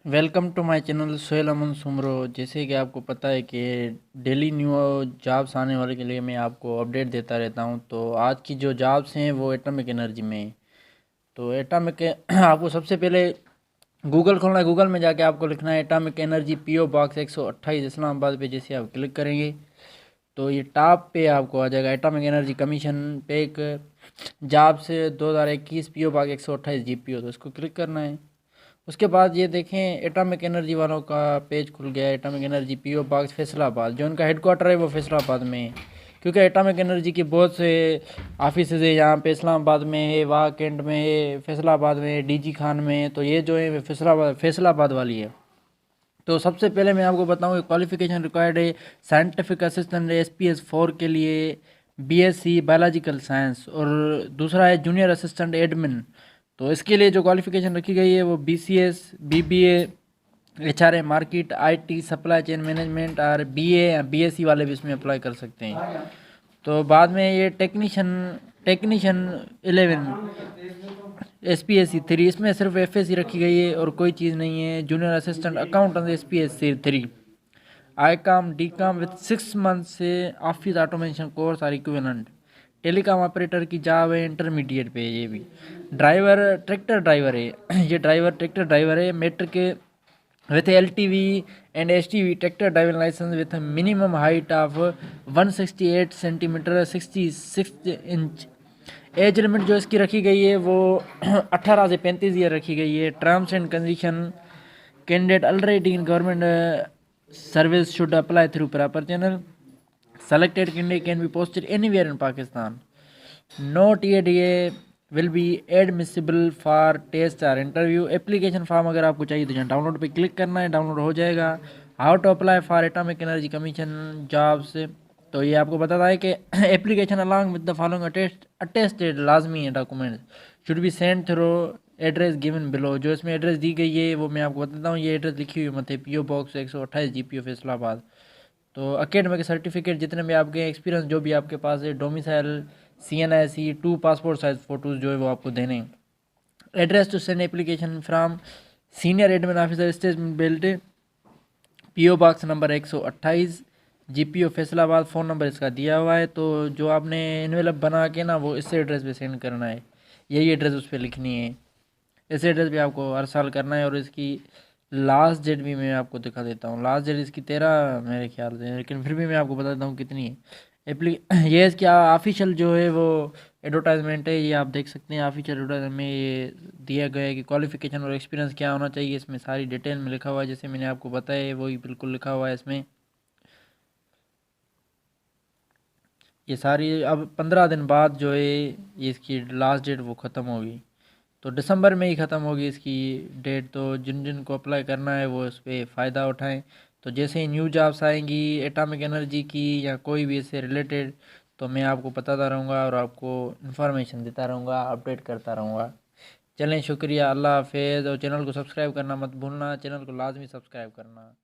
Welcome to my channel Sohail Aman Soomro. जैसे कि आपको पता है कि डेली न्यू जॉब्स आने वाले के लिए मैं आपको अपडेट देता रहता हूं। तो आज की जो जॉब्स हैं वो एटॉमिक एनर्जी में हैं। तो एटॉमिक आपको सबसे पहले गूगल खोलना है। गूगल में जाके आपको लिखना है atomic energy PO box 128 Islamabad पे। जैसे आप क्लिक करेंगे तो ये टॉप पे आपको आ जाएगा एटॉमिक एनर्जी कमीशन पे एक जॉब से 2021 पीओ बॉक्स 128 जीपीओ। तो इसको क्लिक करना है। उसके बाद ये देखें एटॉमिक एनर्जी वालों का पेज खुल गया है। Atomic energy PO box Faisalabad, जो उनका हेडक्वार्टर है वो फैसलाबाद में है। क्योंकि एटॉमिक एनर्जी के बहुत से ऑफिस है यहाँ पे, इस्लामाबाद में है, वाह कैंट में है, फैसलाबाद में है, डीजी खान में है। तो ये जो है फैसलाबाद वाली है। तो सबसे पहले मैं आपको बताऊँ क्वालिफिकेशन रिक्वायर्ड है साइंटिफिक असिस्टेंट SPS4 के लिए BSc बायोलॉजिकल साइंस, और दूसरा है जूनियर असिस्टेंट एडमिन। तो इसके लिए जो क्वालिफिकेशन रखी गई है वो BCS BBA HRA market IT supply chain management, और BA या BSc वाले भी इसमें अप्लाई कर सकते हैं। तो बाद में ये टेक्नीशियन 11 SPSC 3, इसमें सिर्फ FSC रखी गई है और कोई चीज़ नहीं है। Junior assistant accountant SPSC 3, ICOM DCOM with 6 month से office automation course or equivalent. Telecom operator की जॉब है, इंटरमीडिएट पे है ये भी। ड्राइवर ट्रैक्टर ड्राइवर है ये ड्राइवर ट्रैक्टर ड्राइवर है, मेट्रिक के with LTV and STV tractor driving licence with minimum height of 168 centimetre 66 inch. Age limit जो इसकी रखी गई है वो 18 से 35 ईयर रखी गई है। Terms and condition, candidate already in government service should apply through proper channel. Selected candidate can be posted anywhere in Pakistan. No TADA will be admissible for test और इंटरव्यू। एप्लीकेशन फॉर्म अगर आपको चाहिए तो यहाँ download पे click करना है, download हो जाएगा। How to apply for atomic energy commission jobs, तो ये आपको बताता है कि application along with the following attested लाजमी documents should be send through address given below. जो इसमें एड्रेस दी गई है वो मैं आपको बताता हूँ। ये एड्रेस लिखी हुई मत है, PO बॉक्स 128 GPO फैसलाबाद। तो अकेडमिक सर्टिफिकेट जितने भी आपके एक्सपीरियंस जो भी आपके पास है, domicile CNIC 2 passport size photos जो है वो आपको देने। Address to send application from senior admin officer statement belt, PO box number 128 GPO Faisalabad. Phone number इसका दिया हुआ है। तो जो आपने इन्वेलप बना के ना वो इस एड्रेस पे सेंड करना है, यही एड्रेस उस पर लिखनी है। इस एड्रेस पे आपको हर साल करना है। और इसकी लास्ट डेट भी मैं आपको दिखा देता हूँ। लास्ट डेट इसकी 13 मेरे ख्याल से, लेकिन फिर भी मैं आपको बता देता हूँ कितनी है। एप्ली ये इसकी ऑफिशियल जो है वो एडवर्टाइजमेंट है, ये आप देख सकते हैं। ऑफिशियल एडवर्टाइजमेंट में ये दिया गया है कि क्वालिफिकेशन और एक्सपीरियंस क्या होना चाहिए। इसमें सारी डिटेल में लिखा हुआ है, जैसे मैंने आपको बताया है वही बिल्कुल लिखा हुआ है इसमें। ये सारी अब 15 दिन बाद जो है ये इसकी लास्ट डेट वो ख़त्म होगी। तो दिसंबर में ही ख़त्म होगी इसकी डेट। तो जिन जिन को अप्लाई करना है वो इस पर फ़ायदा उठाएं। तो जैसे ही न्यू जॉब्स आएंगी एटॉमिक एनर्जी की या कोई भी इससे रिलेटेड, तो मैं आपको बताता रहूँगा और आपको इन्फॉर्मेशन देता रहूँगा, अपडेट करता रहूँगा। चलें, शुक्रिया, अल्लाह हाफिज़। और चैनल को सब्सक्राइब करना मत भूलना, चैनल को लाजमी सब्सक्राइब करना।